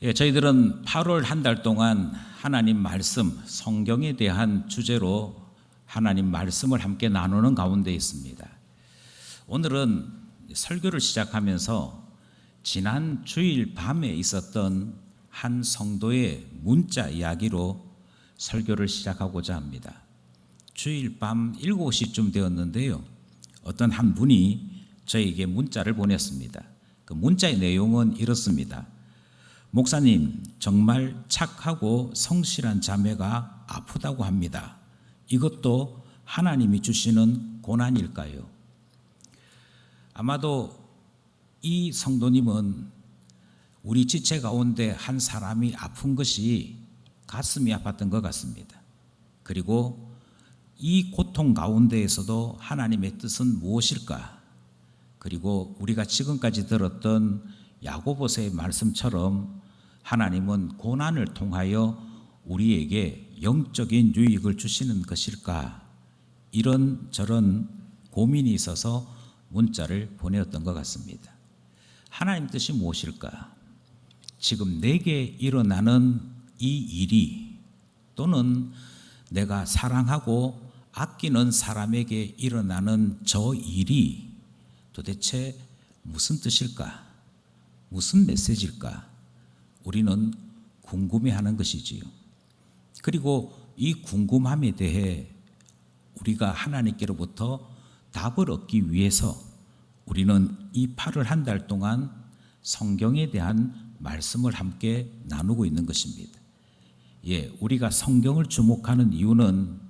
저희들은 8월 한 달 동안 하나님 말씀, 성경에 대한 주제로 하나님 말씀을 함께 나누는 가운데 있습니다. 오늘은 설교를 시작하면서 지난 주일 밤에 있었던 한 성도의 문자 이야기로 설교를 시작하고자 합니다. 주일 밤 7시쯤 되었는데요. 어떤 한 분이 저에게 문자를 보냈습니다. 그 문자의 내용은 이렇습니다. 목사님, 정말 착하고 성실한 자매가 아프다고 합니다. 이것도 하나님이 주시는 고난일까요? 아마도 이 성도님은 우리 지체 가운데 한 사람이 아픈 것이 가슴이 아팠던 것 같습니다. 그리고 이 고통 가운데에서도 하나님의 뜻은 무엇일까? 그리고 우리가 지금까지 들었던 야고보서의 말씀처럼 하나님은 고난을 통하여 우리에게 영적인 유익을 주시는 것일까? 이런저런 고민이 있어서 문자를 보내었던 것 같습니다. 하나님 뜻이 무엇일까? 지금 내게 일어나는 이 일이 또는 내가 사랑하고 아끼는 사람에게 일어나는 저 일이 도대체 무슨 뜻일까? 무슨 메시지일까? 우리는 궁금해하는 것이지요. 그리고 이 궁금함에 대해 우리가 하나님께로부터 답을 얻기 위해서 우리는 이 8월 한 달 동안 성경에 대한 말씀을 함께 나누고 있는 것입니다. 우리가 성경을 주목하는 이유는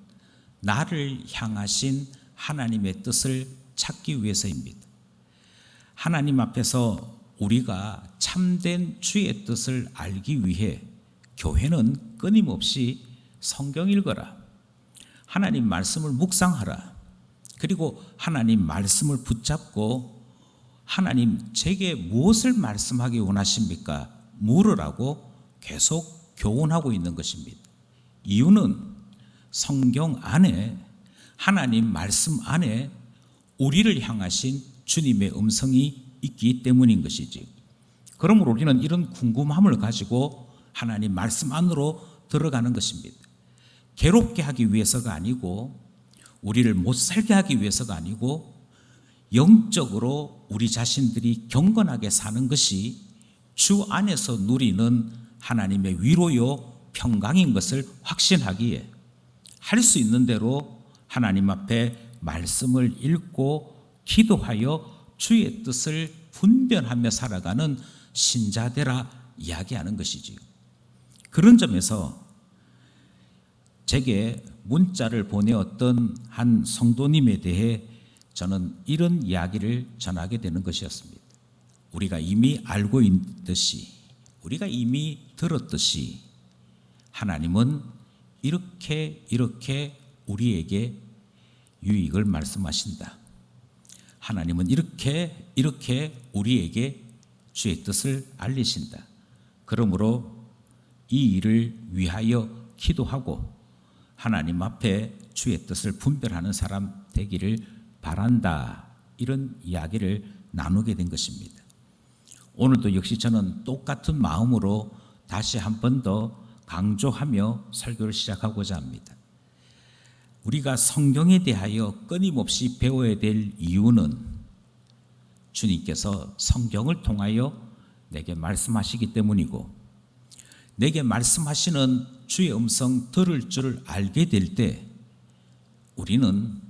나를 향하신 하나님의 뜻을 찾기 위해서입니다. 하나님 앞에서 우리가 참된 주의 뜻을 알기 위해 교회는 끊임없이 성경 읽어라, 하나님 말씀을 묵상하라, 그리고 하나님 말씀을 붙잡고 하나님 제게 무엇을 말씀하기 원하십니까? 물으라고 계속 교훈하고 있는 것입니다. 이유는 성경 안에, 하나님 말씀 안에 우리를 향하신 주님의 음성이 있기 때문인 것이지. 그러므로 우리는 이런 궁금함을 가지고 하나님 말씀 안으로 들어가는 것입니다. 괴롭게 하기 위해서가 아니고, 우리를 못 살게 하기 위해서가 아니고, 영적으로 우리 자신들이 경건하게 사는 것이 주 안에서 누리는 하나님의 위로요 평강인 것을 확신하기에 할 수 있는 대로 하나님 앞에 말씀을 읽고 기도하여 주의 뜻을 분별하며 살아가는 신자되라 이야기하는 것이지요. 그런 점에서 제게 문자를 보내었던 한 성도님에 대해 저는 이런 이야기를 전하게 되는 것이었습니다. 우리가 이미 알고 있듯이, 우리가 이미 들었듯이 하나님은 이렇게 우리에게 유익을 말씀하신다. 하나님은 이렇게 우리에게 주의 뜻을 알리신다. 그러므로 이 일을 위하여 기도하고 하나님 앞에 주의 뜻을 분별하는 사람 되기를 바란다. 이런 이야기를 나누게 된 것입니다. 오늘도 역시 저는 똑같은 마음으로 다시 한 번 더 강조하며 설교를 시작하고자 합니다. 우리가 성경에 대하여 끊임없이 배워야 될 이유는 주님께서 성경을 통하여 내게 말씀하시기 때문이고, 내게 말씀하시는 주의 음성 들을 줄을 알게 될 때 우리는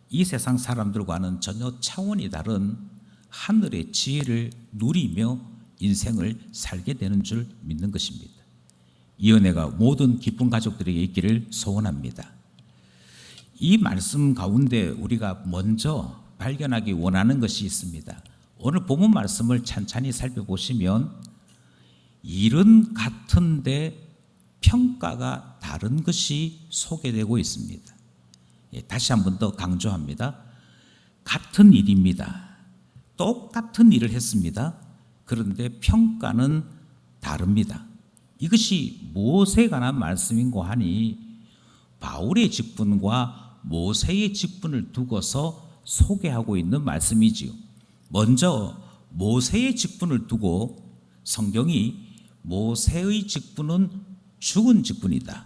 이 세상 사람들과는 전혀 차원이 다른 하늘의 지혜를 누리며 인생을 살게 되는 줄 믿는 것입니다. 이 은혜가 모든 기쁜 가족들에게 있기를 소원합니다. 이 말씀 가운데 우리가 먼저 발견하기 원하는 것이 있습니다. 오늘 본문 말씀을 찬찬히 살펴보시면 일은 같은데 평가가 다른 것이 소개되고 있습니다. 다시 한 번 더 강조합니다. 같은 일입니다. 똑같은 일을 했습니다. 그런데 평가는 다릅니다. 이것이 무엇에 관한 말씀인고 하니 바울의 직분과 모세의 직분을 두고서 소개하고 있는 말씀이지요. 먼저 모세의 직분을 두고 성경이 모세의 직분은 죽은 직분이다.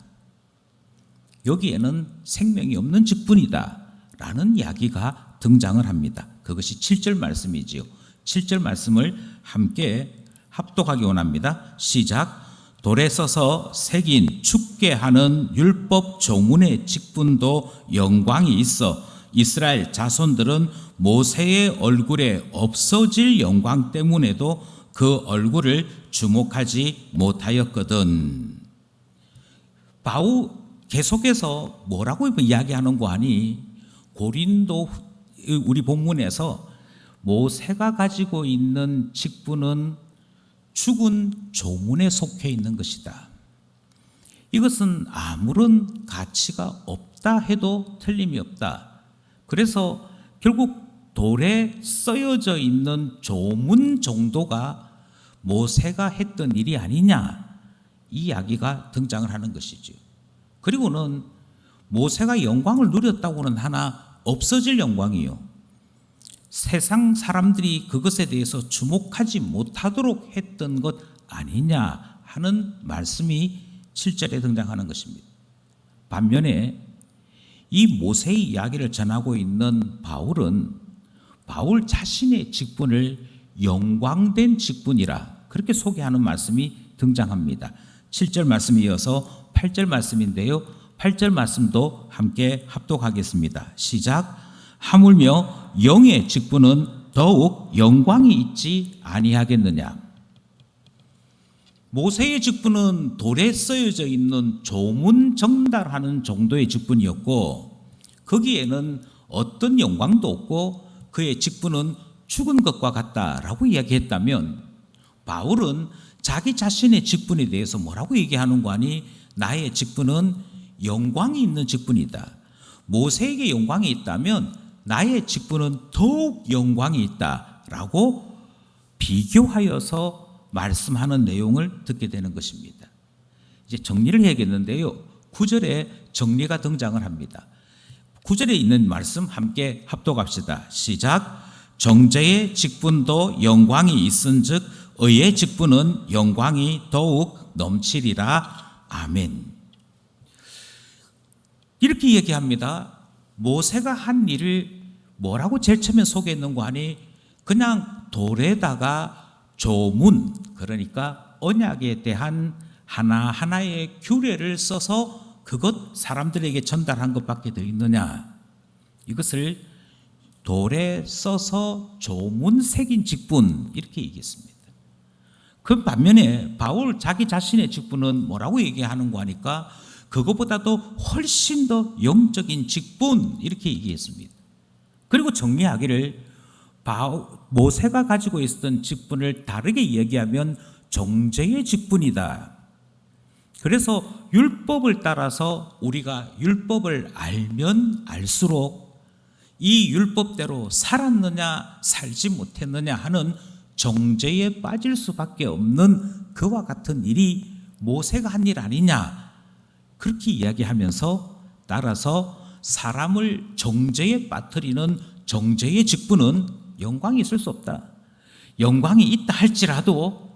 여기에는 생명이 없는 직분이다 라는 이야기가 등장을 합니다. 그것이 7절 말씀이지요. 7절 말씀을 함께 합독하기 원합니다. 시작. 돌에 써서 새긴 죽게 하는 율법 조문의 직분도 영광이 있어 이스라엘 자손들은 모세의 얼굴에 없어질 영광 때문에도 그 얼굴을 주목하지 못하였거든. 바울 계속해서 뭐라고 이야기하는 거 아니? 고린도 우리 본문에서 모세가 가지고 있는 직분은 죽은 조문에 속해 있는 것이다. 이것은 아무런 가치가 없다 해도 틀림이 없다. 그래서 결국 돌에 쓰여져 있는 조문 정도가 모세가 했던 일이 아니냐, 이 이야기가 등장을 하는 것이죠. 그리고는 모세가 영광을 누렸다고는 하나 없어질 영광이요, 세상 사람들이 그것에 대해서 주목하지 못하도록 했던 것 아니냐 하는 말씀이 7절에 등장하는 것입니다. 반면에 이 모세의 이야기를 전하고 있는 바울은 바울 자신의 직분을 영광된 직분이라 그렇게 소개하는 말씀이 등장합니다. 7절 말씀에 이어서 8절 말씀인데요, 8절 말씀도 함께 합독하겠습니다. 시작. 하물며 영의 직분은 더욱 영광이 있지 아니하겠느냐. 모세의 직분은 돌에 쓰여져 있는 조문 전달하는 정도의 직분이었고 거기에는 어떤 영광도 없고 그의 직분은 죽은 것과 같다라고 이야기했다면, 바울은 자기 자신의 직분에 대해서 뭐라고 얘기하는 거 아니? 나의 직분은 영광이 있는 직분이다. 모세에게 영광이 있다면 나의 직분은 더욱 영광이 있다라고 비교하여서 말씀하는 내용을 듣게 되는 것입니다. 이제 정리를 해야겠는데요, 9절에 정리가 등장을 합니다. 9절에 있는 말씀 함께 합독합시다. 시작. 정죄의 직분도 영광이 있은즉 의의 직분은 영광이 더욱 넘치리라. 아멘. 이렇게 얘기합니다. 모세가 한 일을 뭐라고 제일 처음에 소개했는 거 아니? 그냥 돌에다가 조문, 그러니까 언약에 대한 하나하나의 규례를 써서 그것 사람들에게 전달한 것밖에 더 있느냐? 이것을 돌에 써서 조문 새긴 직분, 이렇게 얘기했습니다. 그 반면에 바울 자기 자신의 직분은 뭐라고 얘기하는 거 하니까 그것보다도 훨씬 더 영적인 직분, 이렇게 얘기했습니다. 그리고 정리하기를 모세가 가지고 있었던 직분을 다르게 얘기하면 정죄의 직분이다. 그래서 율법을 따라서 우리가 율법을 알면 알수록 이 율법대로 살았느냐 살지 못했느냐 하는 정죄에 빠질 수밖에 없는 그와 같은 일이 모세가 한 일 아니냐, 그렇게 이야기하면서 따라서 사람을 정죄에 빠뜨리는 정죄의 직분은 영광이 있을 수 없다. 영광이 있다 할지라도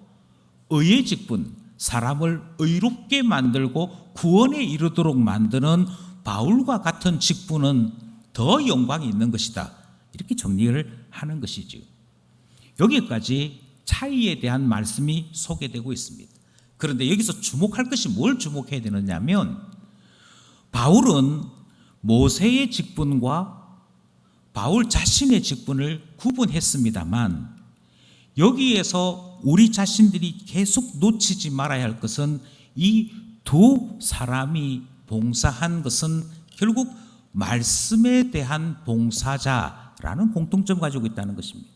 의의 직분, 사람을 의롭게 만들고 구원에 이르도록 만드는 바울과 같은 직분은 더 영광이 있는 것이다. 이렇게 정리를 하는 것이지요. 여기까지 차이에 대한 말씀이 소개되고 있습니다. 그런데 여기서 주목할 것이 뭘 주목해야 되느냐면, 바울은 모세의 직분과 바울 자신의 직분을 구분했습니다만 여기에서 우리 자신들이 계속 놓치지 말아야 할 것은 이 두 사람이 봉사한 것은 결국 말씀에 대한 봉사자라는 공통점을 가지고 있다는 것입니다.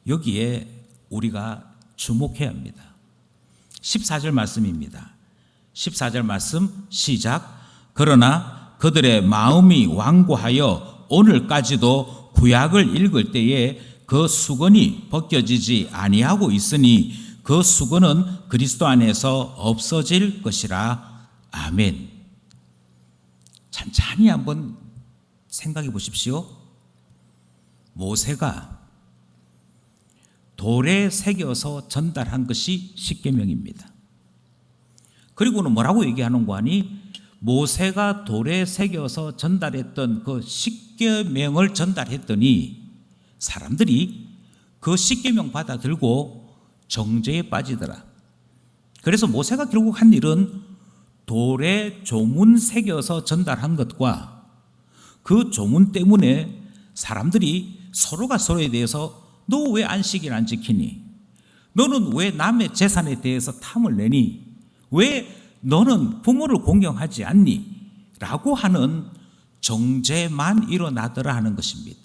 여기에 우리가 주목해야 합니다. 14절 말씀입니다. 14절 말씀 시작. 그러나 그들의 마음이 완고하여 오늘까지도 구약을 읽을 때에 그 수건이 벗겨지지 아니하고 있으니 그 수건은 그리스도 안에서 없어질 것이라. 아멘. 찬찬히 한번 생각해 보십시오. 모세가 돌에 새겨서 전달한 것이 십계명입니다. 그리고는 뭐라고 얘기하는 거 아니? 모세가 돌에 새겨서 전달했던 그 십계명을 전달했더니 사람들이 그 십계명 받아들고 정죄에 빠지더라. 그래서 모세가 결국 한 일은 돌에 조문 새겨서 전달한 것과 그 조문 때문에 사람들이 서로가 서로에 대해서 너 왜 안식일 안 지키니? 너는 왜 남의 재산에 대해서 탐을 내니? 왜 너는 부모를 공경하지 않니? 라고 하는 정죄만 일어나더라 하는 것입니다.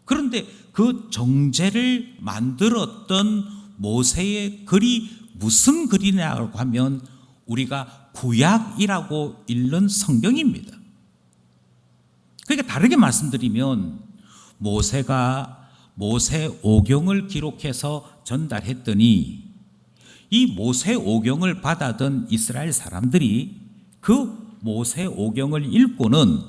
그런데 그 정죄를 만들었던 모세의 글이 무슨 글이냐고 하면 우리가 구약이라고 읽는 성경입니다. 그러니까 다르게 말씀드리면 모세가 모세오경을 기록해서 전달했더니 이 모세오경을 받아든 이스라엘 사람들이 그 모세오경을 읽고는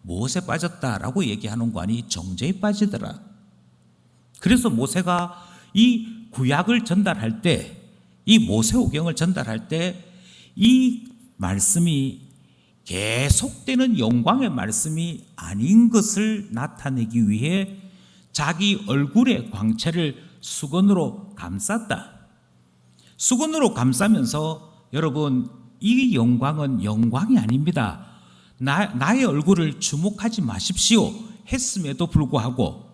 무엇에 빠졌다라고 얘기하는 거 아니? 정죄에 빠지더라. 그래서 모세가 이 구약을 전달할 때, 이 모세오경을 전달할 때 이 말씀이 계속되는 영광의 말씀이 아닌 것을 나타내기 위해 자기 얼굴의 광채를 수건으로 감쌌다. 수건으로 감싸면서 여러분 이 영광은 영광이 아닙니다. 나의 얼굴을 주목하지 마십시오 했음에도 불구하고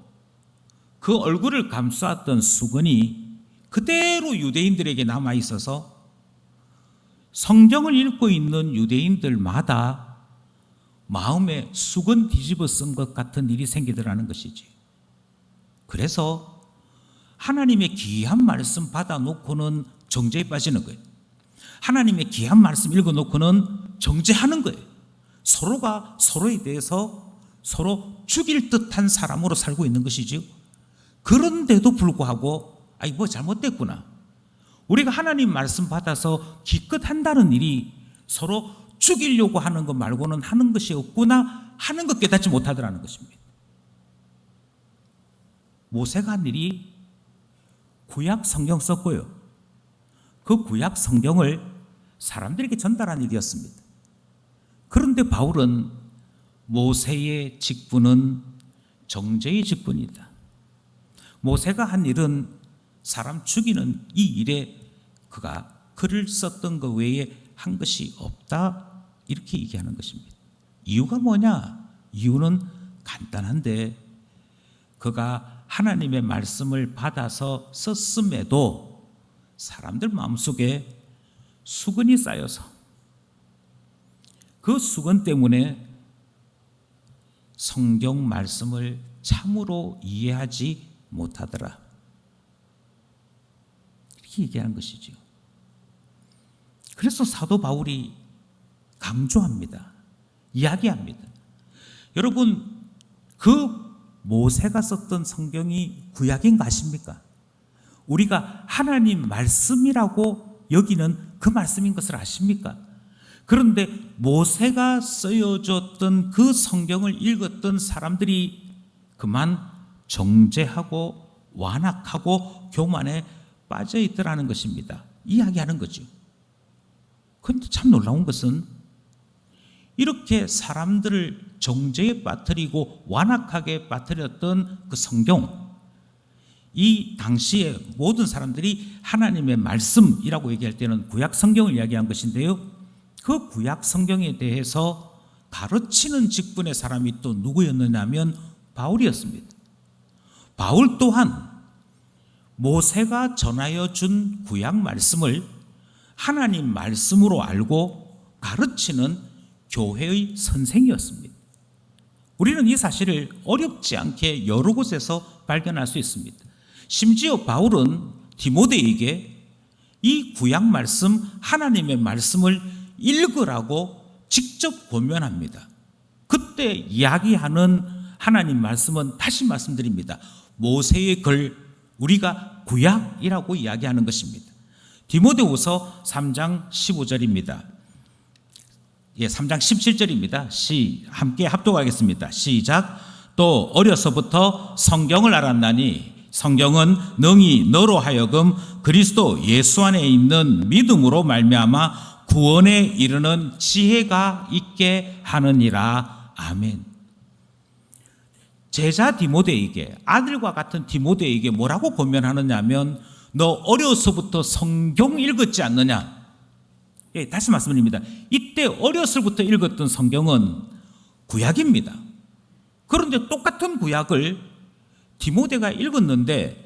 그 얼굴을 감쌌던 수건이 그대로 유대인들에게 남아있어서 성경을 읽고 있는 유대인들마다 마음에 수건 뒤집어 쓴 것 같은 일이 생기더라는 것이지. 그래서 하나님의 귀한 말씀 받아놓고는 정죄에 빠지는 거예요. 하나님의 귀한 말씀 읽어놓고는 정죄하는 거예요. 서로가 서로에 대해서 서로 죽일 듯한 사람으로 살고 있는 것이죠. 그런데도 불구하고 뭐 잘못됐구나. 우리가 하나님 말씀 받아서 기껏 한다는 일이 서로 죽이려고 하는 것 말고는 하는 것이 없구나 하는 것 깨닫지 못하더라는 것입니다. 모세가 한 일이 구약 성경 썼고요. 그 구약 성경을 사람들에게 전달한 일이었습니다. 그런데 바울은 모세의 직분은 정죄의 직분이다. 모세가 한 일은 사람 죽이는 이 일에 그가 글을 썼던 것 외에 한 것이 없다 이렇게 얘기하는 것입니다. 이유가 뭐냐? 이유는 간단한데 그가 하나님의 말씀을 받아서 썼음에도 사람들 마음속에 수건이 쌓여서 그 수건 때문에 성경 말씀을 참으로 이해하지 못하더라. 이렇게 얘기하는 것이죠. 그래서 사도 바울이 강조합니다. 이야기합니다. 여러분, 그 모세가 썼던 성경이 구약인가 아십니까? 우리가 하나님 말씀이라고 여기는 그 말씀인 것을 아십니까? 그런데 모세가 쓰여줬던 그 성경을 읽었던 사람들이 그만 정죄하고 완악하고 교만에 빠져 있더라는 것입니다. 이야기하는 거죠. 그런데 참 놀라운 것은 이렇게 사람들을 정죄에 빠뜨리고 완악하게 빠뜨렸던 그 성경, 이 당시에 모든 사람들이 하나님의 말씀이라고 얘기할 때는 구약 성경을 이야기한 것인데요, 그 구약 성경에 대해서 가르치는 직분의 사람이 또 누구였느냐 하면 바울이었습니다. 바울 또한 모세가 전하여 준 구약 말씀을 하나님 말씀으로 알고 가르치는 교회의 선생이었습니다. 우리는 이 사실을 어렵지 않게 여러 곳에서 발견할 수 있습니다. 심지어 바울은 디모데에게 이 구약 말씀, 하나님의 말씀을 읽으라고 직접 권면합니다. 그때 이야기하는 하나님 말씀은 다시 말씀드립니다. 모세의 글, 우리가 구약이라고 이야기하는 것입니다. 디모데후서 3장 15절입니다. 3장 17절입니다. 함께 합독하겠습니다. 시작. 또 어려서부터 성경을 알았나니 성경은 능히 너로 하여금 그리스도 예수 안에 있는 믿음으로 말미암아 구원에 이르는 지혜가 있게 하느니라. 아멘. 제자 디모데에게, 아들과 같은 디모데에게 뭐라고 권면하느냐 하면, 너 어려서부터 성경 읽었지 않느냐. 예, 다시 말씀드립니다. 이때 어려서부터 읽었던 성경은 구약입니다. 그런데 똑같은 구약을 디모데가 읽었는데,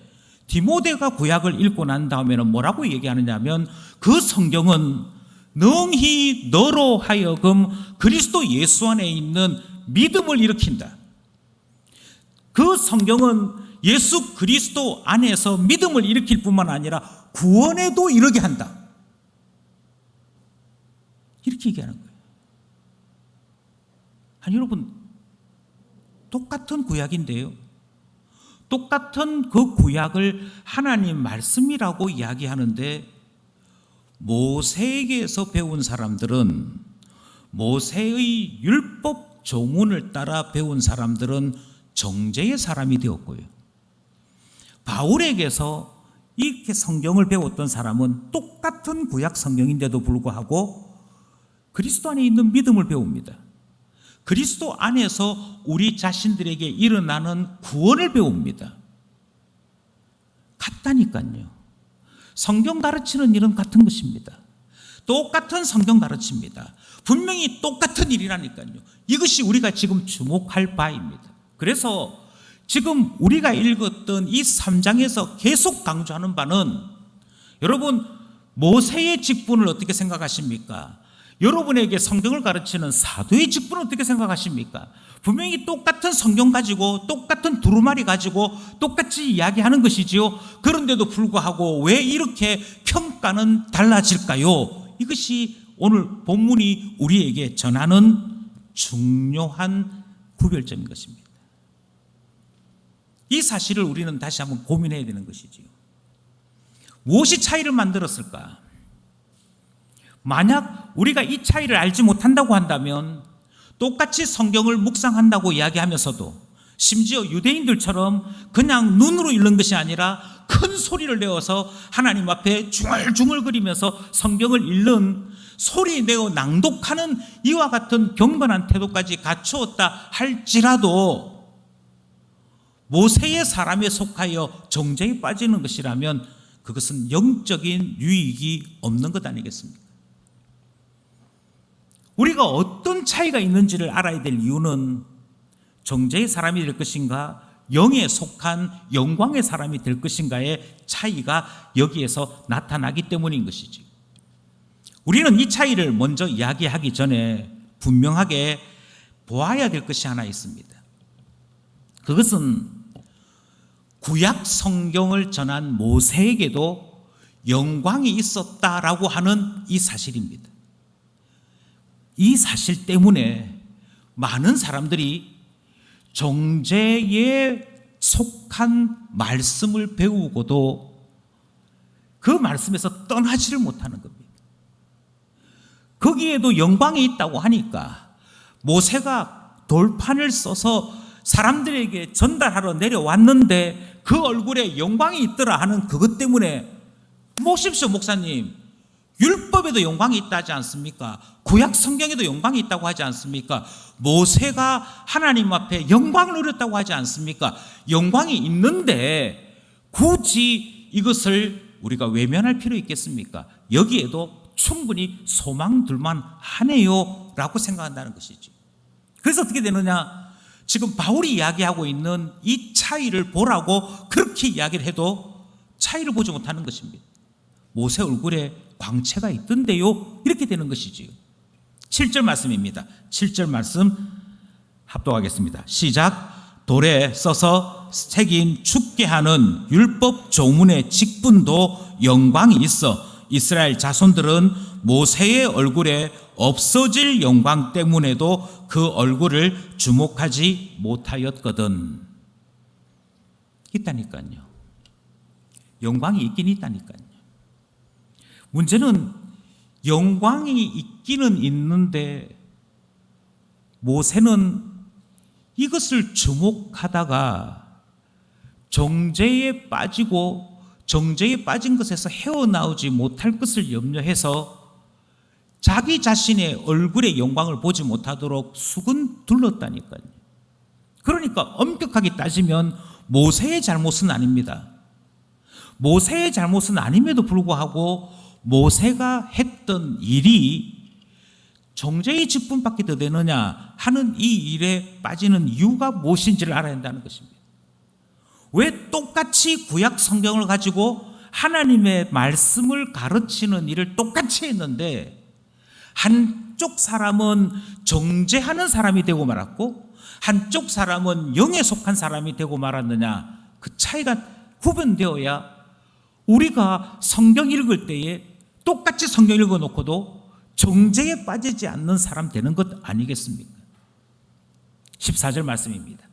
디모데가 구약을 읽고 난 다음에는 뭐라고 얘기하느냐 하면, 그 성경은 능히 너로 하여금 그리스도 예수 안에 있는 믿음을 일으킨다. 그 성경은 예수 그리스도 안에서 믿음을 일으킬 뿐만 아니라 구원에도 이르게 한다. 이렇게 얘기하는 거예요. 아니 여러분, 똑같은 구약인데요, 똑같은 그 구약을 하나님 말씀이라고 이야기하는데, 모세에게서 배운 사람들은, 모세의 율법 조문을 따라 배운 사람들은 정죄의 사람이 되었고요, 바울에게서 이렇게 성경을 배웠던 사람은 똑같은 구약 성경인데도 불구하고 그리스도 안에 있는 믿음을 배웁니다. 그리스도 안에서 우리 자신들에게 일어나는 구원을 배웁니다. 같다니까요. 성경 가르치는 일은 같은 것입니다. 똑같은 성경 가르칩니다. 분명히 똑같은 일이라니까요. 이것이 우리가 지금 주목할 바입니다. 그래서 지금 우리가 읽었던 이 3장에서 계속 강조하는 바는, 여러분 모세의 직분을 어떻게 생각하십니까? 여러분에게 성경을 가르치는 사도의 직분을 어떻게 생각하십니까? 분명히 똑같은 성경 가지고 똑같은 두루마리 가지고 똑같이 이야기하는 것이지요. 그런데도 불구하고 왜 이렇게 평가는 달라질까요? 이것이 오늘 본문이 우리에게 전하는 중요한 구별점인 것입니다. 이 사실을 우리는 다시 한번 고민해야 되는 것이지요. 무엇이 차이를 만들었을까? 만약 우리가 이 차이를 알지 못한다고 한다면, 똑같이 성경을 묵상한다고 이야기하면서도 심지어 유대인들처럼 그냥 눈으로 읽는 것이 아니라 큰 소리를 내어서 하나님 앞에 중얼중얼거리면서 성경을 읽는, 소리 내어 낭독하는 이와 같은 경건한 태도까지 갖추었다 할지라도 모세의 사람에 속하여 정죄에 빠지는 것이라면 그것은 영적인 유익이 없는 것 아니겠습니까? 우리가 어떤 차이가 있는지를 알아야 될 이유는 정죄의 사람이 될 것인가, 영에 속한 영광의 사람이 될 것인가의 차이가 여기에서 나타나기 때문인 것이지. 우리는 이 차이를 먼저 이야기하기 전에 분명하게 보아야 될 것이 하나 있습니다. 그것은 구약 성경을 전한 모세에게도 영광이 있었다라고 하는 이 사실입니다. 이 사실 때문에 많은 사람들이 정죄에 속한 말씀을 배우고도 그 말씀에서 떠나지를 못하는 겁니다. 거기에도 영광이 있다고 하니까 모세가 돌판을 써서 사람들에게 전달하러 내려왔는데 그 얼굴에 영광이 있더라 하는 그것 때문에, 보십시오 목사님, 율법에도 영광이 있다 하지 않습니까? 구약 성경에도 영광이 있다고 하지 않습니까? 모세가 하나님 앞에 영광을 누렸다고 하지 않습니까? 영광이 있는데 굳이 이것을 우리가 외면할 필요 있겠습니까? 여기에도 충분히 소망 둘만 하네요 라고 생각한다는 것이죠. 그래서 어떻게 되느냐, 지금 바울이 이야기하고 있는 이 차이를 보라고 그렇게 이야기를 해도 차이를 보지 못하는 것입니다. 모세 얼굴에 광채가 있던데요, 이렇게 되는 것이지요. 7절 말씀입니다. 7절 말씀 합독하겠습니다. 시작. 돌에 써서 새긴 죽게 하는 율법 조문의 직분도 영광이 있어 이스라엘 자손들은 모세의 얼굴에 없어질 영광 때문에도 그 얼굴을 주목하지 못하였거든. 있다니까요. 영광이 있긴 있다니까요. 문제는 영광이 있기는 있는데 모세는 이것을 주목하다가 정죄에 빠지고 정죄에 빠진 것에서 헤어나오지 못할 것을 염려해서 자기 자신의 얼굴의 영광을 보지 못하도록 수건 둘렀다니까요. 그러니까 엄격하게 따지면 모세의 잘못은 아닙니다. 모세의 잘못은 아님에도 불구하고 모세가 했던 일이 정죄의 직분밖에 더 되느냐 하는 이 일에 빠지는 이유가 무엇인지를 알아야 한다는 것입니다. 왜 똑같이 구약 성경을 가지고 하나님의 말씀을 가르치는 일을 똑같이 했는데 한쪽 사람은 정죄하는 사람이 되고 말았고 한쪽 사람은 영에 속한 사람이 되고 말았느냐, 그 차이가 구분되어야 우리가 성경 읽을 때에 똑같이 성경 읽어놓고도 정죄에 빠지지 않는 사람 되는 것 아니겠습니까? 14절 말씀입니다.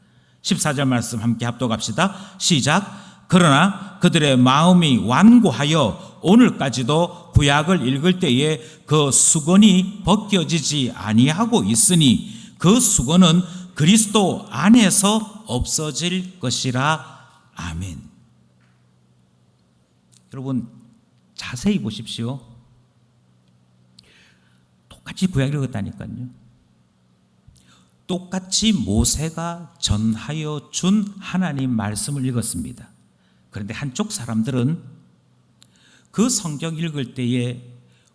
14절 말씀 함께 합독합시다. 시작. 그러나 그들의 마음이 완고하여 오늘까지도 구약을 읽을 때에 그 수건이 벗겨지지 아니하고 있으니 그 수건은 그리스도 안에서 없어질 것이라. 아멘. 여러분 자세히 보십시오. 똑같이 구약 읽었다니까요. 똑같이 모세가 전하여 준 하나님 말씀을 읽었습니다. 그런데 한쪽 사람들은 그 성경 읽을 때에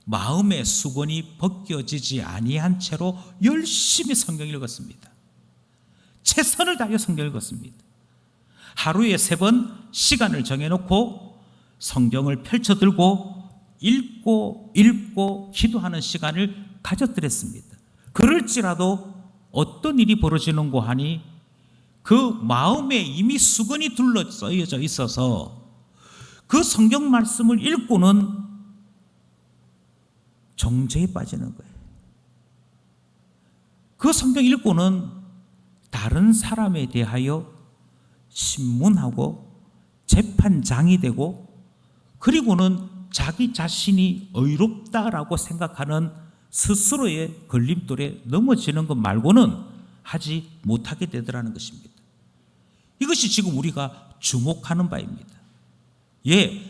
마음의 수건이 벗겨지지 아니한 채로 열심히 성경 읽었습니다. 최선을 다하여 성경 읽었습니다. 하루에 3번 시간을 정해놓고 성경을 펼쳐들고 읽고 기도하는 시간을 가졌더랬습니다. 그럴지라도 어떤 일이 벌어지는고 하니 그 마음에 이미 수건이 둘러싸여져 있어서 그 성경 말씀을 읽고는 정죄에 빠지는 거예요. 그 성경 읽고는 다른 사람에 대하여 신문하고 재판장이 되고 그리고는 자기 자신이 의롭다라고 생각하는 스스로의 걸림돌에 넘어지는 것 말고는 하지 못하게 되더라는 것입니다. 이것이 지금 우리가 주목하는 바입니다. 예,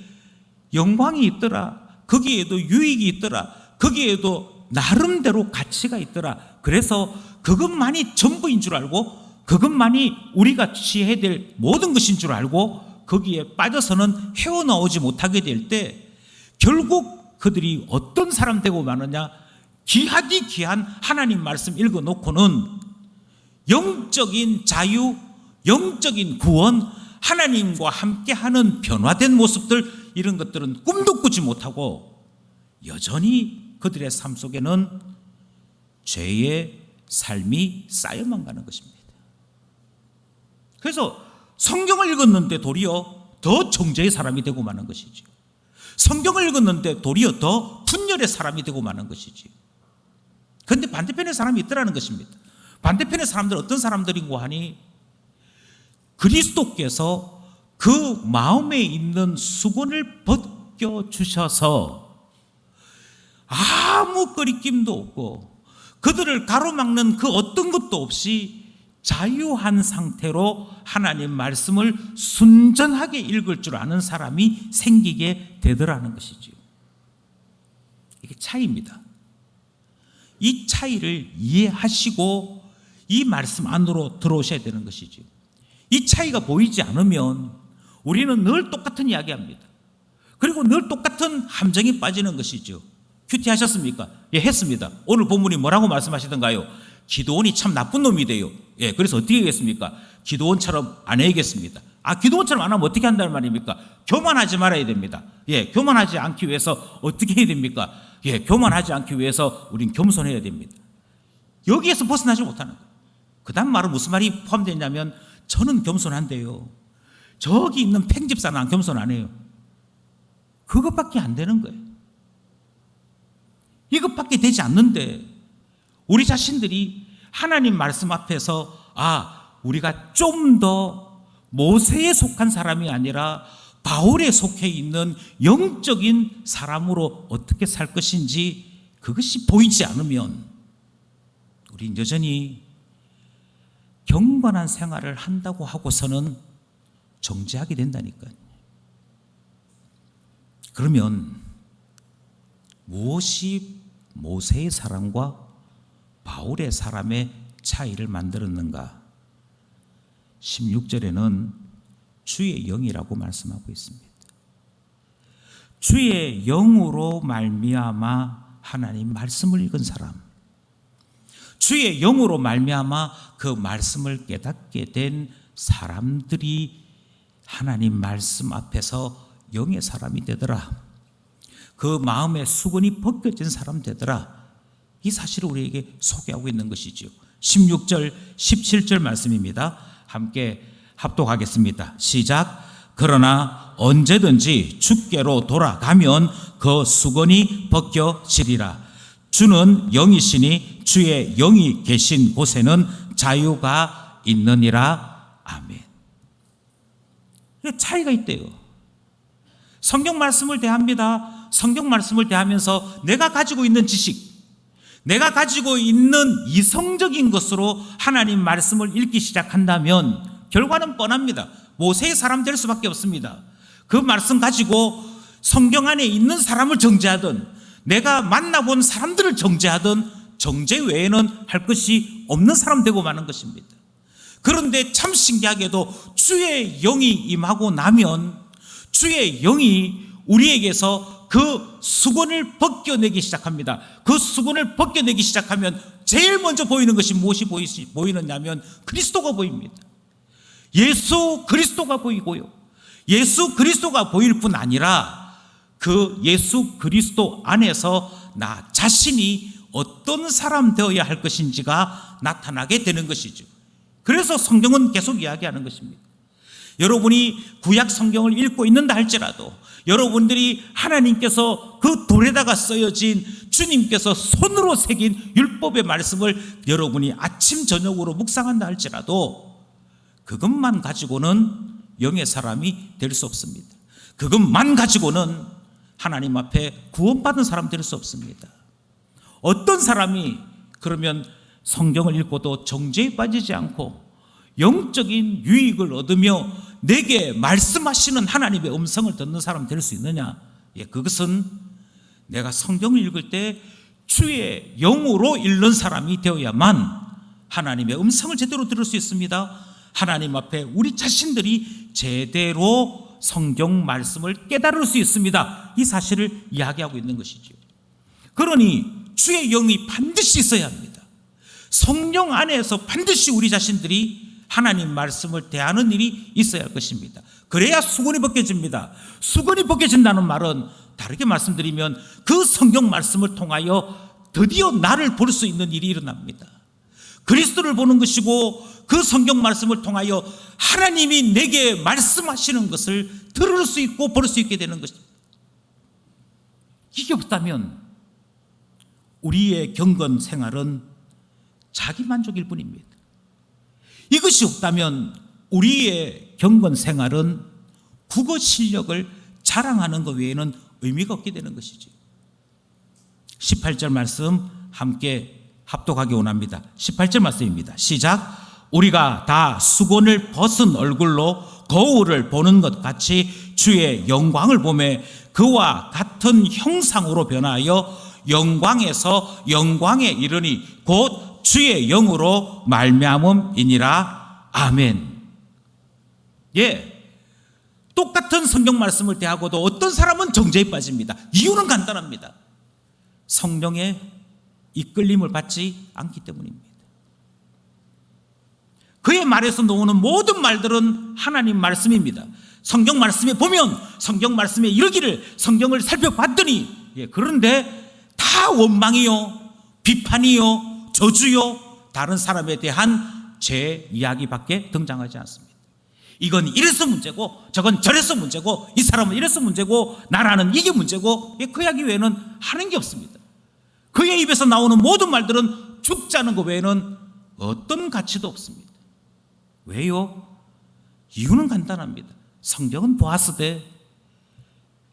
영광이 있더라. 거기에도 유익이 있더라. 거기에도 나름대로 가치가 있더라. 그래서 그것만이 전부인 줄 알고 그것만이 우리가 취해야 될 모든 것인 줄 알고 거기에 빠져서는 헤어나오지 못하게 될 때 결국 그들이 어떤 사람 되고 마느냐, 귀하디 귀한 하나님 말씀 읽어놓고는 영적인 자유, 영적인 구원, 하나님과 함께하는 변화된 모습들, 이런 것들은 꿈도 꾸지 못하고 여전히 그들의 삶 속에는 죄의 삶이 쌓여만 가는 것입니다. 그래서 성경을 읽었는데 도리어 더 정죄의 사람이 되고 마는 것이죠. 성경을 읽었는데 도리어 더 분열의 사람이 되고 마는 것이지. 그런데 반대편의 사람이 있더라는 것입니다. 반대편의 사람들은 어떤 사람들인고 하니 그리스도께서 그 마음에 있는 수건을 벗겨주셔서 아무 거리낌도 없고 그들을 가로막는 그 어떤 것도 없이 자유한 상태로 하나님 말씀을 순전하게 읽을 줄 아는 사람이 생기게 되더라는 것이지요. 이게 차이입니다. 이 차이를 이해하시고 이 말씀 안으로 들어오셔야 되는 것이지요. 이 차이가 보이지 않으면 우리는 늘 똑같은 이야기합니다. 그리고 늘 똑같은 함정에 빠지는 것이죠. 큐티 하셨습니까? 예, 했습니다. 오늘 본문이 뭐라고 말씀하시던가요? 기드온이 참 나쁜 놈이 돼요. 예, 그래서 어떻게 하겠습니까? 기드온처럼 안 해야겠습니다. 기드온처럼 안 하면 어떻게 한다는 말입니까? 교만하지 말아야 됩니다. 예, 교만하지 않기 위해서 어떻게 해야 됩니까? 예, 교만하지 않기 위해서 우린 겸손해야 됩니다. 여기에서 벗어나지 못하는 거예요. 그 다음 말은 무슨 말이 포함되어 있냐면 저는 겸손한데요. 저기 있는 팽집사는 안 겸손 안 해요. 그것밖에 안 되는 거예요. 이것밖에 되지 않는데 우리 자신들이 하나님 말씀 앞에서 우리가 좀 더 모세에 속한 사람이 아니라 바울에 속해 있는 영적인 사람으로 어떻게 살 것인지 그것이 보이지 않으면 우린 여전히 경건한 생활을 한다고 하고서는 정죄하게 된다니까요. 그러면 무엇이 모세의 사람과 바울의 사람의 차이를 만들었는가? 16절에는 주의 영이라고 말씀하고 있습니다. 주의 영으로 말미암아 하나님 말씀을 읽은 사람, 주의 영으로 말미암아 그 말씀을 깨닫게 된 사람들이 하나님 말씀 앞에서 영의 사람이 되더라. 그 마음의 수건이 벗겨진 사람 되더라. 이 사실을 우리에게 소개하고 있는 것이지요. 16절, 17절 말씀입니다. 함께 합독하겠습니다. 시작. 그러나 언제든지 주께로 돌아가면 그 수건이 벗겨지리라. 주는 영이시니 주의 영이 계신 곳에는 자유가 있느니라. 아멘. 차이가 있대요. 성경 말씀을 대합니다. 성경 말씀을 대하면서 내가 가지고 있는 지식, 내가 가지고 있는 이성적인 것으로 하나님 말씀을 읽기 시작한다면 결과는 뻔합니다. 모세의 사람 될 수밖에 없습니다. 그 말씀 가지고 성경 안에 있는 사람을 정죄하든 내가 만나본 사람들을 정죄하든 정죄 외에는 할 것이 없는 사람 되고 마는 것입니다. 그런데 참 신기하게도 주의 영이 임하고 나면 주의 영이 우리에게서 그 수건을 벗겨내기 시작합니다. 그 수건을 벗겨내기 시작하면 제일 먼저 보이는 것이 무엇이 보이느냐면 그리스도가 보입니다. 예수 그리스도가 보이고요. 예수 그리스도가 보일 뿐 아니라 그 예수 그리스도 안에서 나 자신이 어떤 사람 되어야 할 것인지가 나타나게 되는 것이죠. 그래서 성경은 계속 이야기하는 것입니다. 여러분이 구약 성경을 읽고 있는다 할지라도 여러분들이 하나님께서 그 돌에다가 쓰여진 주님께서 손으로 새긴 율법의 말씀을 여러분이 아침 저녁으로 묵상한다 할지라도 그것만 가지고는 영의 사람이 될 수 없습니다. 그것만 가지고는 하나님 앞에 구원받은 사람 될 수 없습니다. 어떤 사람이 그러면 성경을 읽고도 정죄에 빠지지 않고 영적인 유익을 얻으며 내게 말씀하시는 하나님의 음성을 듣는 사람 될 수 있느냐? 그것은 내가 성경을 읽을 때 주의 영으로 읽는 사람이 되어야만 하나님의 음성을 제대로 들을 수 있습니다. 하나님 앞에 우리 자신들이 제대로 성경 말씀을 깨달을 수 있습니다. 이 사실을 이야기하고 있는 것이죠. 그러니 주의 영이 반드시 있어야 합니다. 성령 안에서 반드시 우리 자신들이 하나님 말씀을 대하는 일이 있어야 할 것입니다. 그래야 수건이 벗겨집니다. 수건이 벗겨진다는 말은 다르게 말씀드리면 그 성경 말씀을 통하여 드디어 나를 볼 수 있는 일이 일어납니다. 그리스도를 보는 것이고 그 성경 말씀을 통하여 하나님이 내게 말씀하시는 것을 들을 수 있고 볼 수 있게 되는 것입니다. 이게 없다면 우리의 경건 생활은 자기 만족일 뿐입니다. 이것이 없다면 우리의 경건 생활은 국어 실력을 자랑하는 것 외에는 의미가 없게 되는 것이죠. 18절 말씀 함께 합독하기 원합니다. 18절 말씀입니다. 시작. 우리가 다 수건을 벗은 얼굴로 거울을 보는 것 같이 주의 영광을 보매 그와 같은 형상으로 변하여 영광에서 영광에 이르니 곧 주의 영으로 말미암음이니라. 아멘. 똑같은 성경 말씀을 대하고도 어떤 사람은 정죄에 빠집니다. 이유는 간단합니다. 성령의 이끌림을 받지 않기 때문입니다. 그의 말에서 나오는 모든 말들은 하나님 말씀입니다. 성경 말씀에 보면 성경 말씀에 이르기를 성경을 살펴봤더니 그런데 다 원망이요, 비판이요, 저주요, 다른 사람에 대한 제 이야기밖에 등장하지 않습니다. 이건 이래서 문제고 저건 저래서 문제고 이 사람은 이래서 문제고 나라는 이게 문제고 그 이야기 외에는 하는 게 없습니다. 그의 입에서 나오는 모든 말들은 죽지 않은 것 외에는 어떤 가치도 없습니다. 왜요? 이유는 간단합니다. 성경은 보았으되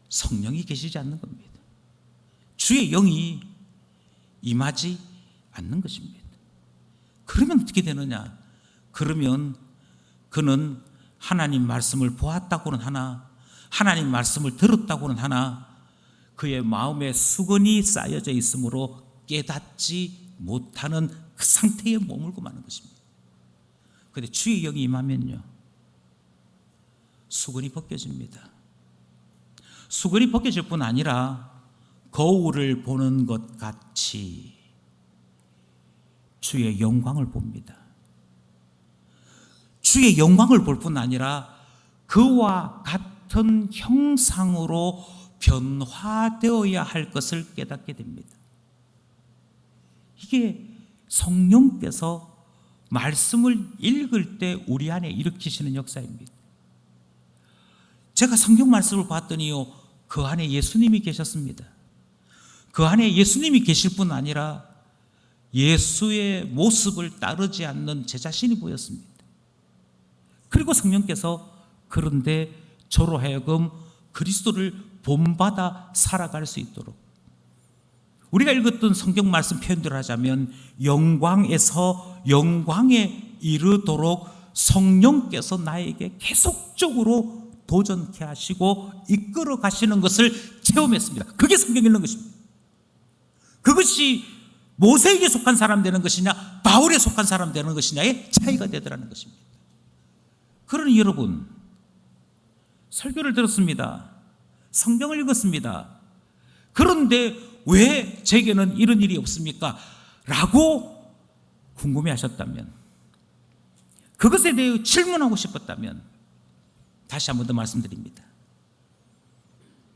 성령이 계시지 않는 겁니다. 주의 영이 임하지 않는 것입니다. 그러면 어떻게 되느냐? 그러면 그는 하나님 말씀을 보았다고는 하나, 하나님 말씀을 들었다고는 하나 그의 마음에 수건이 쌓여져 있으므로 깨닫지 못하는 그 상태에 머물고 마는 것입니다. 그런데 주의 영이 임하면요, 수건이 벗겨집니다. 수건이 벗겨질 뿐 아니라 거울을 보는 것 같이 주의 영광을 봅니다. 주의 영광을 볼 뿐 아니라 그와 같은 형상으로 변화되어야 할 것을 깨닫게 됩니다. 이게 성령께서 말씀을 읽을 때 우리 안에 일으키시는 역사입니다. 제가 성경 말씀을 봤더니요, 그 안에 예수님이 계셨습니다. 그 안에 예수님이 계실 뿐 아니라 예수의 모습을 따르지 않는 제 자신이 보였습니다. 그리고 성령께서 그런데 저로 하여금 그리스도를 본받아 살아갈 수 있도록, 우리가 읽었던 성경 말씀 표현대로 하자면 영광에서 영광에 이르도록 성령께서 나에게 계속적으로 도전케 하시고 이끌어 가시는 것을 체험했습니다. 그게 성경 읽는 것입니다. 그것이 모세에게 속한 사람 되는 것이냐 바울에 속한 사람 되는 것이냐의 차이가 되더라는 것입니다. 그러니 여러분, 설교를 들었습니다. 성경을 읽었습니다. 그런데 왜 제게는 이런 일이 없습니까? 라고 궁금해하셨다면, 그것에 대해 질문하고 싶었다면 다시 한 번 더 말씀드립니다.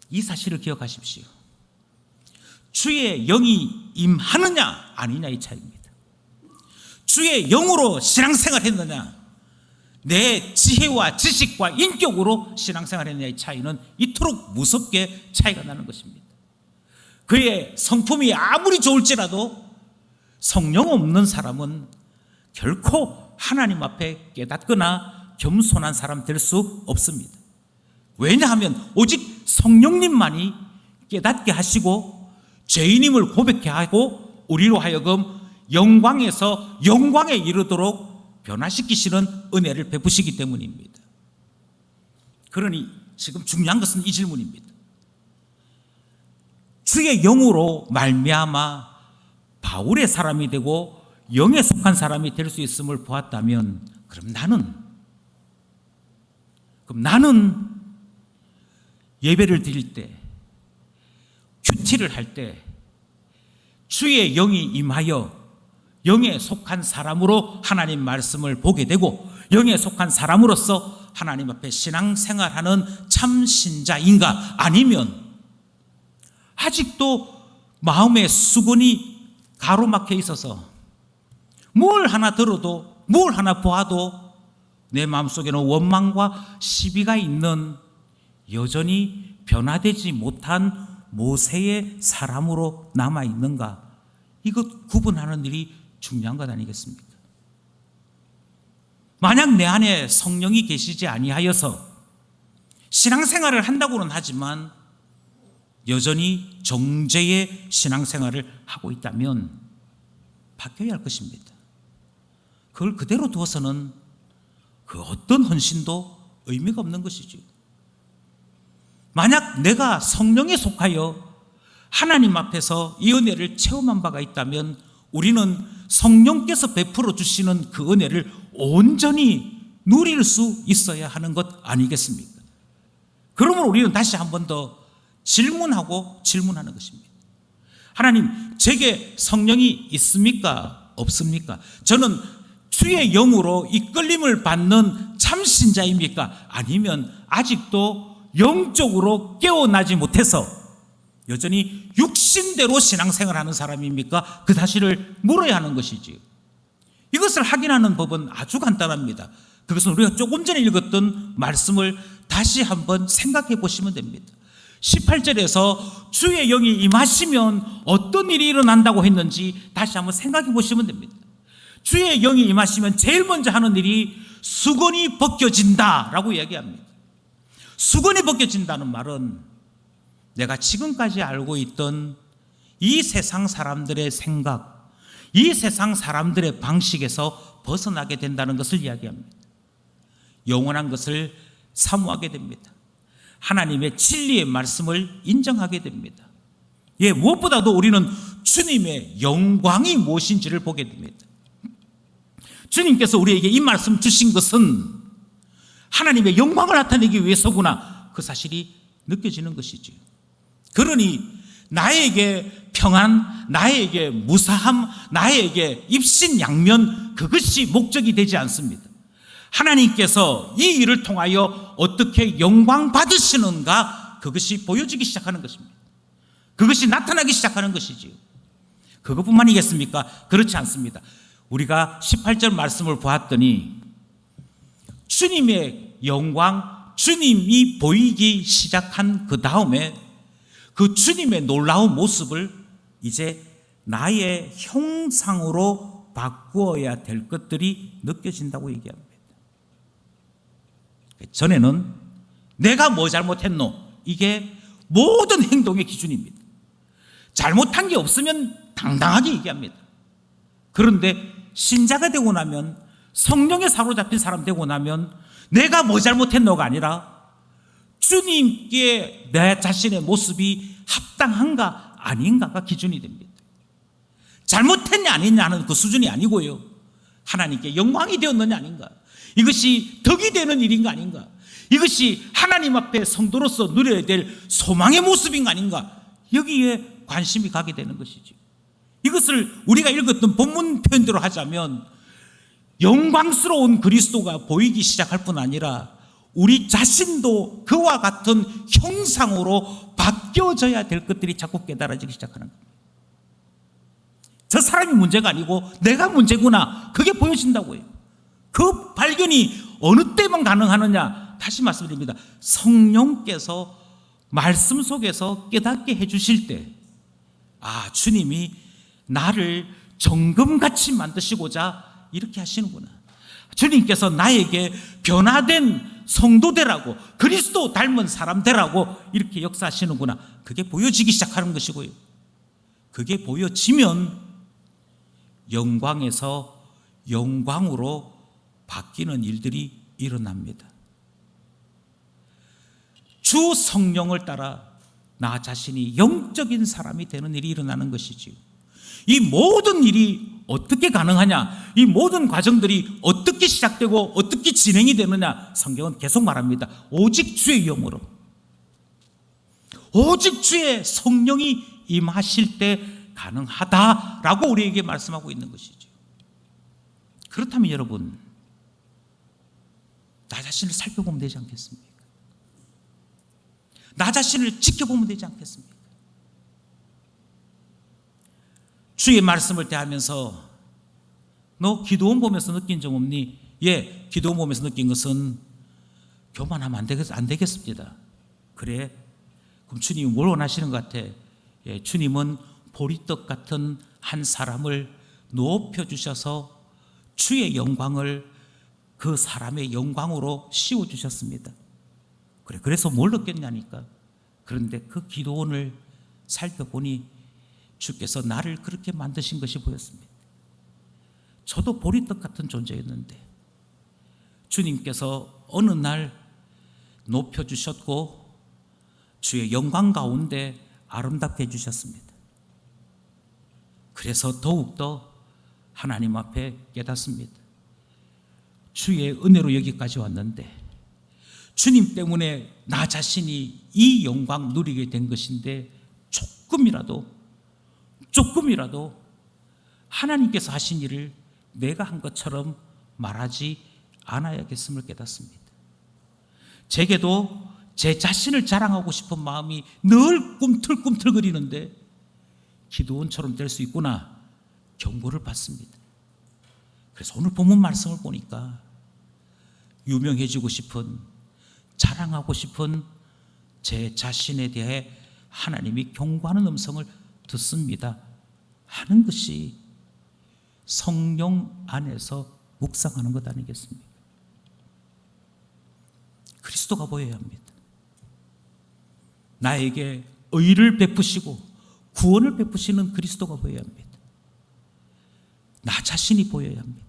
이 사실을 기억하십시오. 주의 영이 임하느냐 아니냐의 차이입니다. 주의 영으로 신앙생활 했느냐, 내 지혜와 지식과 인격으로 신앙생활 했느냐의 차이는 이토록 무섭게 차이가 나는 것입니다. 그의 성품이 아무리 좋을지라도 성령 없는 사람은 결코 하나님 앞에 깨닫거나 겸손한 사람 될 수 없습니다. 왜냐하면 오직 성령님만이 깨닫게 하시고 죄인임을 고백케 하고 우리로 하여금 영광에서 영광에 이르도록 변화시키시는 은혜를 베푸시기 때문입니다. 그러니 지금 중요한 것은 이 질문입니다. 주의 영으로 말미암아 바울의 사람이 되고 영에 속한 사람이 될 수 있음을 보았다면, 그럼 나는 예배를 드릴 때, 큐티를 할 때 주의 영이 임하여 영에 속한 사람으로 하나님 말씀을 보게 되고 영에 속한 사람으로서 하나님 앞에 신앙생활하는 참 신자인가, 아니면 아직도 마음의 수건이 가로막혀 있어서 뭘 하나 들어도 뭘 하나 보아도 내 마음속에는 원망과 시비가 있는, 여전히 변화되지 못한 모세의 사람으로 남아있는가, 이것 구분하는 일이 중요한 것 아니겠습니까? 만약 내 안에 성령이 계시지 아니하여서 신앙생활을 한다고는 하지만 여전히 정죄의 신앙생활을 하고 있다면 바뀌어야 할 것입니다. 그걸 그대로 두어서는 그 어떤 헌신도 의미가 없는 것이죠. 만약 내가 성령에 속하여 하나님 앞에서 이 은혜를 체험한 바가 있다면 우리는 성령께서 베풀어 주시는 그 은혜를 온전히 누릴 수 있어야 하는 것 아니겠습니까? 그러므로 우리는 다시 한 번 더 질문하는 것입니다. 하나님, 제게 성령이 있습니까? 없습니까? 저는 주의 영으로 이끌림을 받는 참신자입니까? 아니면 아직도 영적으로 깨어나지 못해서 여전히 육신대로 신앙생활하는 사람입니까? 그 사실을 물어야 하는 것이지요. 이것을 확인하는 법은 아주 간단합니다. 그것은 우리가 조금 전에 읽었던 말씀을 다시 한번 생각해 보시면 됩니다. 18절에서 주의 영이 임하시면 어떤 일이 일어난다고 했는지 다시 한번 생각해 보시면 됩니다. 주의 영이 임하시면 제일 먼저 하는 일이 수건이 벗겨진다라고 이야기합니다. 수건이 벗겨진다는 말은 내가 지금까지 알고 있던 이 세상 사람들의 생각, 이 세상 사람들의 방식에서 벗어나게 된다는 것을 이야기합니다. 영원한 것을 사모하게 됩니다. 하나님의 진리의 말씀을 인정하게 됩니다. 무엇보다도 우리는 주님의 영광이 무엇인지를 보게 됩니다. 주님께서 우리에게 이 말씀 주신 것은 하나님의 영광을 나타내기 위해서구나, 그 사실이 느껴지는 것이지요. 그러니 나에게 평안, 나에게 무사함, 나에게 입신양면, 그것이 목적이 되지 않습니다. 하나님께서 이 일을 통하여 어떻게 영광 받으시는가, 그것이 보여지기 시작하는 것입니다. 그것이 나타나기 시작하는 것이지요. 그것뿐만이겠습니까? 그렇지 않습니다. 우리가 18절 말씀을 보았더니 주님의 영광, 주님이 보이기 시작한 그 다음에 그 주님의 놀라운 모습을 이제 나의 형상으로 바꾸어야 될 것들이 느껴진다고 얘기합니다. 전에는 내가 뭐 잘못했노? 이게 모든 행동의 기준입니다. 잘못한 게 없으면 당당하게 얘기합니다. 그런데 신자가 되고 나면, 성령에 사로잡힌 사람 되고 나면 내가 뭐 잘못했노가 아니라 주님께 내 자신의 모습이 합당한가 아닌가가 기준이 됩니다. 잘못했냐 아니냐 하는 그 수준이 아니고요, 하나님께 영광이 되었느냐 아닌가, 이것이 덕이 되는 일인가 아닌가, 이것이 하나님 앞에 성도로서 누려야 될 소망의 모습인가 아닌가, 여기에 관심이 가게 되는 것이죠. 이것을 우리가 읽었던 본문 표현대로 하자면 영광스러운 그리스도가 보이기 시작할 뿐 아니라 우리 자신도 그와 같은 형상으로 바뀌어져야 될 것들이 자꾸 깨달아지기 시작하는 겁니다. 저 사람이 문제가 아니고 내가 문제구나, 그게 보여진다고요. 그 발견이 어느 때만 가능하느냐, 다시 말씀드립니다. 성령께서 말씀 속에서 깨닫게 해주실 때, 주님이 나를 정금같이 만드시고자 이렇게 하시는구나, 주님께서 나에게 변화된 성도 되라고, 그리스도 닮은 사람 되라고 이렇게 역사하시는구나, 그게 보여지기 시작하는 것이고요. 그게 보여지면 영광에서 영광으로 바뀌는 일들이 일어납니다. 주 성령을 따라 나 자신이 영적인 사람이 되는 일이 일어나는 것이지요. 이 모든 일이 어떻게 가능하냐, 이 모든 과정들이 어떻게 시작되고 어떻게 진행이 되느냐, 성경은 계속 말합니다. 오직 주의 영으로, 오직 주의 성령이 임하실 때 가능하다라고 우리에게 말씀하고 있는 것이죠. 그렇다면 여러분, 나 자신을 살펴보면 되지 않겠습니까? 나 자신을 지켜보면 되지 않겠습니까? 주의 말씀을 대하면서 너 기도원 보면서 느낀 적 없니? 기도원 보면서 느낀 것은 교만하면 안 되겠습니다. 그래? 그럼 주님이 뭘 원하시는 것 같아? 주님은 보리떡 같은 한 사람을 높여주셔서 주의 영광을 그 사람의 영광으로 씌워주셨습니다. 그래서 뭘 느꼈냐니까. 그런데 그 기도원을 살펴보니 주께서 나를 그렇게 만드신 것이 보였습니다. 저도 보리떡 같은 존재였는데 주님께서 어느 날 높여주셨고 주의 영광 가운데 아름답게 해주셨습니다. 그래서 더욱더 하나님 앞에 깨닫습니다. 주의 은혜로 여기까지 왔는데 주님 때문에 나 자신이 이 영광 누리게 된 것인데 조금이라도 하나님께서 하신 일을 내가 한 것처럼 말하지 않아야겠음을 깨닫습니다. 제게도 제 자신을 자랑하고 싶은 마음이 늘 꿈틀꿈틀거리는데 기도원처럼 될 수 있구나 경고를 받습니다. 그래서 오늘 본문 말씀을 보니까 유명해지고 싶은, 자랑하고 싶은 제 자신에 대해 하나님이 경고하는 음성을 듣습니다 하는 것이 성령 안에서 묵상하는 것 아니겠습니까? 그리스도가 보여야 합니다. 나에게 의를 베푸시고 구원을 베푸시는 그리스도가 보여야 합니다. 나 자신이 보여야 합니다.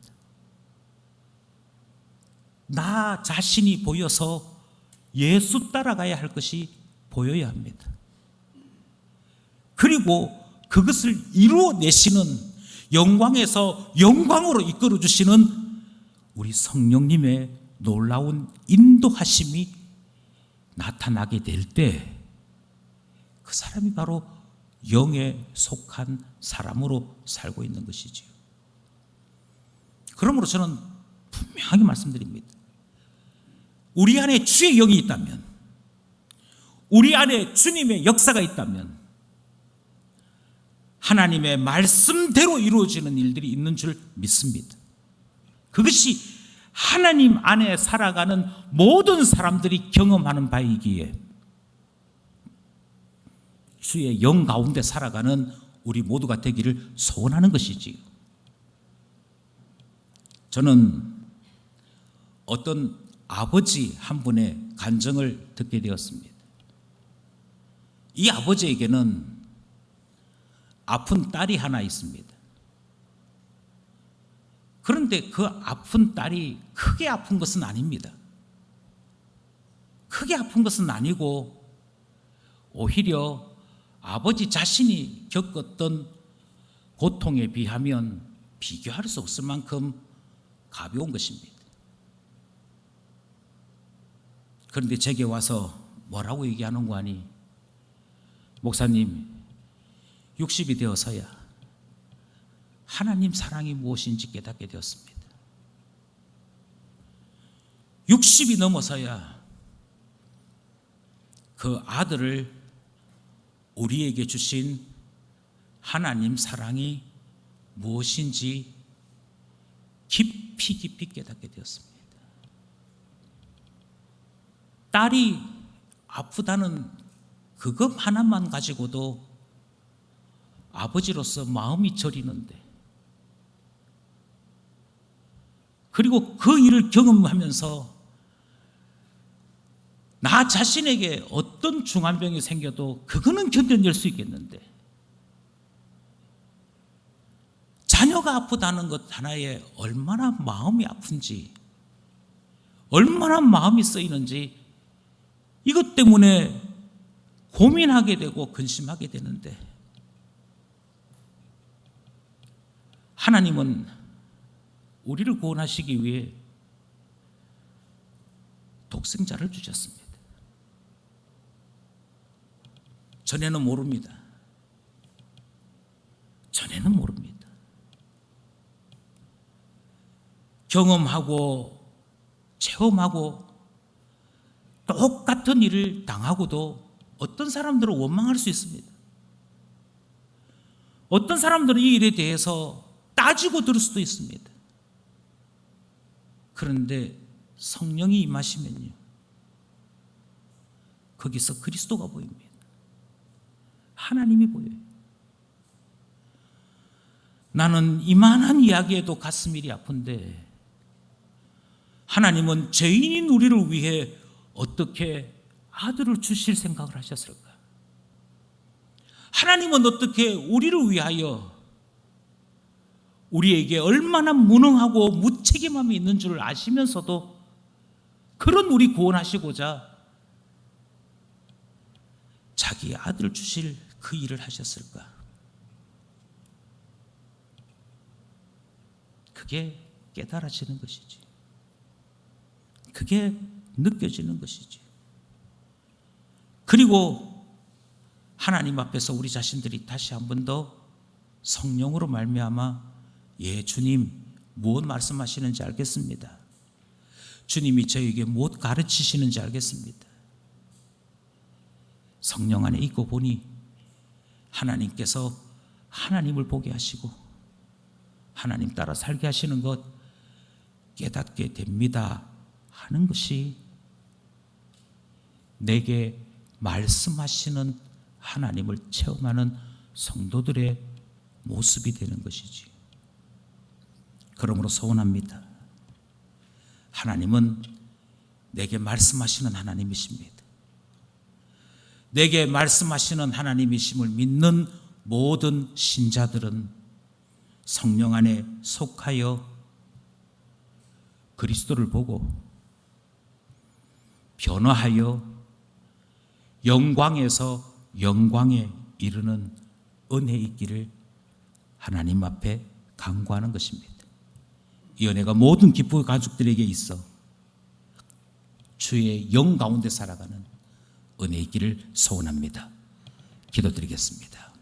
나 자신이 보여서 예수 따라가야 할 것이 보여야 합니다. 그리고 그것을 이루어내시는, 영광에서 영광으로 이끌어 주시는 우리 성령님의 놀라운 인도하심이 나타나게 될 때 그 사람이 바로 영에 속한 사람으로 살고 있는 것이지요. 그러므로 저는 분명하게 말씀드립니다. 우리 안에 주의 영이 있다면, 우리 안에 주님의 역사가 있다면 하나님의 말씀대로 이루어지는 일들이 있는 줄 믿습니다. 그것이 하나님 안에 살아가는 모든 사람들이 경험하는 바이기에 주의 영 가운데 살아가는 우리 모두가 되기를 소원하는 것이지요. 저는 어떤 아버지 한 분의 간증을 듣게 되었습니다. 이 아버지에게는 아픈 딸이 하나 있습니다. 그런데 그 아픈 딸이 크게 아픈 것은 아닙니다. 크게 아픈 것은 아니고 오히려 아버지 자신이 겪었던 고통에 비하면 비교할 수 없을 만큼 가벼운 것입니다. 그런데 제게 와서 뭐라고 얘기하는 거 아니? 목사님, 60이 되어서야 하나님 사랑이 무엇인지 깨닫게 되었습니다. 60이 넘어서야 그 아들을 우리에게 주신 하나님 사랑이 무엇인지 깊이 깨닫게 되었습니다. 딸이 아프다는 그것 하나만 가지고도 아버지로서 마음이 저리는데, 그리고 그 일을 경험하면서 나 자신에게 어떤 중환병이 생겨도 그거는 견뎌낼 수 있겠는데, 자녀가 아프다는 것 하나에 얼마나 마음이 아픈지, 얼마나 마음이 쓰이는지 이것 때문에 고민하게 되고 근심하게 되는데, 하나님은 우리를 구원하시기 위해 독생자를 주셨습니다. 전에는 모릅니다. 전에는 모릅니다. 경험하고 체험하고 똑같은 일을 당하고도 어떤 사람들은 원망할 수 있습니다. 어떤 사람들은 이 일에 대해서 따지고 들을 수도 있습니다. 그런데 성령이 임하시면요, 거기서 그리스도가 보입니다. 하나님이 보여요. 나는 이만한 이야기에도 가슴이 아픈데 하나님은 죄인인 우리를 위해 어떻게 아들을 주실 생각을 하셨을까? 하나님은 어떻게 우리를 위하여 우리에게 얼마나 무능하고 무책임함이 있는 줄 아시면서도 그런 우리 구원하시고자 자기 아들을 주실 그 일을 하셨을까? 그게 깨달아지는 것이지. 그게 느껴지는 것이지. 그리고 하나님 앞에서 우리 자신들이 다시 한 번 더 성령으로 말미암아, 예, 주님 무엇 말씀하시는지 알겠습니다. 주님이 저에게 무엇 가르치시는지 알겠습니다. 성령 안에 있고 보니 하나님께서 하나님을 보게 하시고 하나님 따라 살게 하시는 것 깨닫게 됩니다 하는 것이 내게 말씀하시는 하나님을 체험하는 성도들의 모습이 되는 것이지. 그러므로 소원합니다. 하나님은 내게 말씀하시는 하나님이십니다. 내게 말씀하시는 하나님이심을 믿는 모든 신자들은 성령 안에 속하여 그리스도를 보고 변화하여 영광에서 영광에 이르는 은혜 있기를 하나님 앞에 간구하는 것입니다. 이 은혜가 모든 기쁘의 가족들에게 있어 주의 영 가운데 살아가는 은혜 있기를 소원합니다. 기도드리겠습니다.